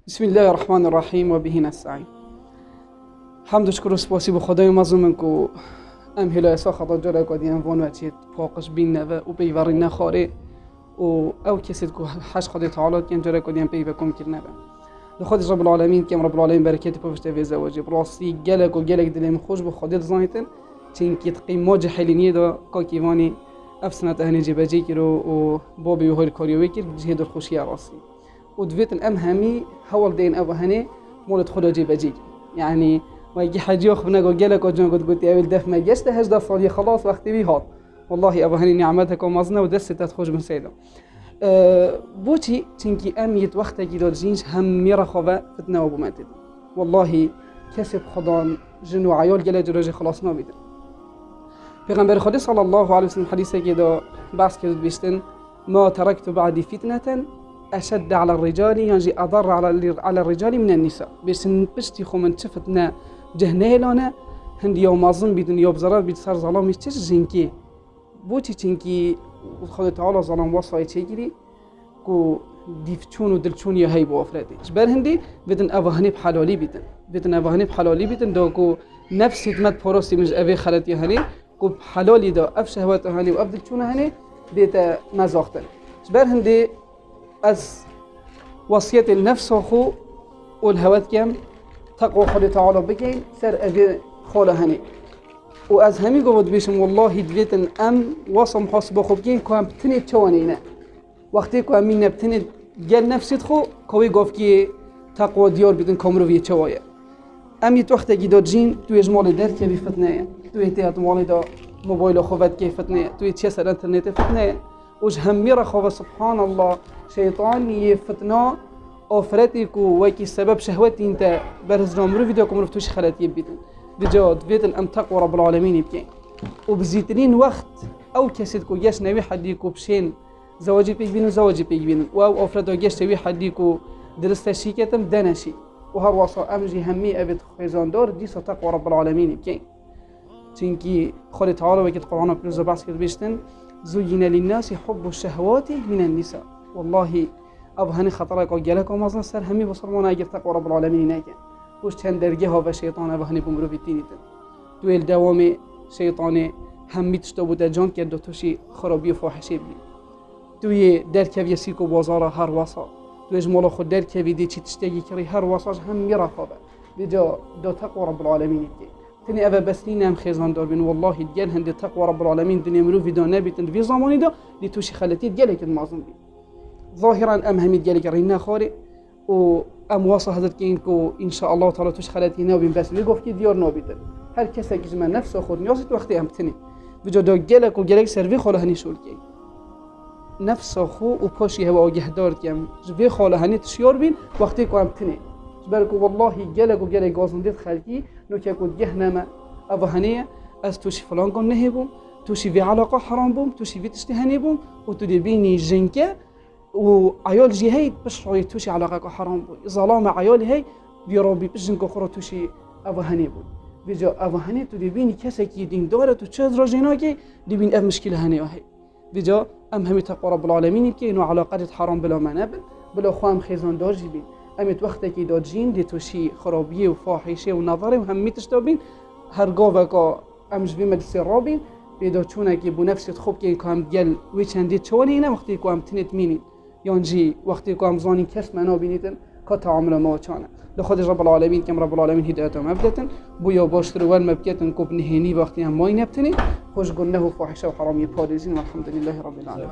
بسم الله الرحمن الرحیم و به نستعین. حمد و شکر و سپاسی به خدای مظلوم کو ام هلایسا خدا جاره کدیم وان و چیت پاکش بین نوه و بیواری نخاره و او کسی کو حش خدای تعالی کن جاره کدیم بی بکم کر نوه لخود رب العالمین که رب العالمین برکتی پوشته وی زواجی براستی گلک و گلک دلیم خوش به خدای زانیتن چون که قیمت جهلینی دا کاکیوانی افسنت هنی جبجی کرو و بابی و هر کاریوی کر جهد خوشی راستی ودفيت الأم همي حول دين أبو هني مولد خدا جيب يعني ما يجي حاجة يخبنا قال جالك وجن قلت أول دف ما جست هجدا صار خلاص وقت بيهات والله أبو هني نعمتك ومزنا ودست تخرج من سيدا بوتي تنكي أميت وقت جداد جينش هم ميرا خوا فتنا أبو ماتد والله كسب خدان جن وعيال جل جراج خلاص ما بيدر پیغمبر خدا صلى الله عليه وسلم حديثه كده بحث كده بيشتن ما تركت بعد فتنة أشد على الرجال يعني أضر على الرجال من النساء بس بشتي خو من شفتنا جهنه لنا هندي يوم أظن بدون يوم زرار بيتصير ظلام يشتش زينكي بوتي تنكي خدا تعالى ظلام وصاي تيجري كو ديفتشون ودلتشون يهاي بوافراتي جبر هندي بدن أبهني بحلالي بدن أبهني بحلالي بدن دو كو نفس هدمت فروسي مش أبي خلتي هني كو بحلالي دو أف شهوات هني وأبدلتشون هني ديتا مزاقتن جبر هندي از وصية النفس خو والهوات كم تقوى خدا تعالى بكين سر أبي خاله هني وأز همي قبض بيشم والله دويتن أم وصم حاسب خو بكين كوام بتني تشوانينا وقتی که امین نبتنی گل نفسید خو کوی گفت که تقوى دیار بدن کامرو وی چوایه امیت وقتی که داد جین توی اجمال در که بی فتنه توی احتیاط مالی دا موبایل خوبت که فتنه توی چه سر انترنت فتنه وش همی را خواه سبحان الله شیطان یه فتنه آفرتی که وکی سبب شهوتی انت برز نامرو ویدیو کامرو توش خلطی بیدن بجاد ویدن ام تقوى رب العالمین بکن و بزیترین وقت او کسید که یش نوی حدی که بشین زواجی بيجبين وزواجي بيجبين واو افراد وجيش توي حديكو درست شيكتم دنشي وهر وصا امجي همي ابد خيزان دار دي تقوى رب العالمين بكين تنكي خالد تعالى وكيت قرآن بلوزا بحث كده بيشتن زين للناس حب الشهوات من النساء والله ابهني خطرك وجلك ومازن سر همي بصرمون اجر تقوى رب العالمين ناكن وش كان درجه ها شيطان ابهني بمرو بيتينيتن دويل دوامي شيطاني همي تشتبو جان که دو توشي خرابي وفاحشه بي توی درکوی سیکو بازار هر واسا تو اجمالا خود درکوی دی چی تشتگی کری هر واساش هم میرا خوابه بجا دو تقوى رب العالمین دی تنی اوه بسلین هم خیزان دار بین والله دیگل هندی تقوى رب العالمین دنیا مرو ویدا نبیتند وی زمانی دا دی توشی خلطی دیگلی که مازن بی ظاهرا ام همید دیگلی که رین نخوری و ام واسا حضرت که اینکو انشاءالله تعالی توش خلطی نو بین بس وی گفت که دیار نابیتن هر کسی که جمع نفس خود نیازت وقتی هم تنی بجا دا گلک و گلک سروی خاله هنی شول کی نفس خو و پاشی هوا آگهدار کم جوی خاله هنی تشیار بین وقتی که هم تنه جبرکو والله گلک و گلک گازندید خلقی نو که کود جهنم او هنیه از توشی فلان کن نه بوم توشی وی علاقه حرام بوم توشی وی تشتی هنی بوم و تو دی بینی جنکه و عیال جی هی بشرای توشی علاقه که حرام بود ظلام عیالی هی وی رابی بجنک خورا توشی او هنی بود بجا او هنی تو دی بینی کسی که دین داره تو چه راجینا که دی بین اف مشکل هنی هی بجا ام همي تقوى رب العالمين يبكي انه علاقات حرام بلا منابل بلا خوام خيزان دار جيبين امت وقتا كي داد جين دي توشي خرابيه وفاحشه ونظره وهمي تشتابين هرقاوكا امش بي مجلس رابين بيدا چونه كي بو نفسي تخوب كي كام ديال ويچندي چونينا وقتي كو ام تنت مينين يانجي وقتي كو ام زانين كس منا بينيتن كتعامل ما چانه لخود رب العالمين كم رب العالمين هدايتهم ابدتن بويا باشتر وال مبكيتن كوب نهيني وقتي هم ماي نبتني خوش قلنه فاحشه وحراميه باريزين والحمد لله رب العالمين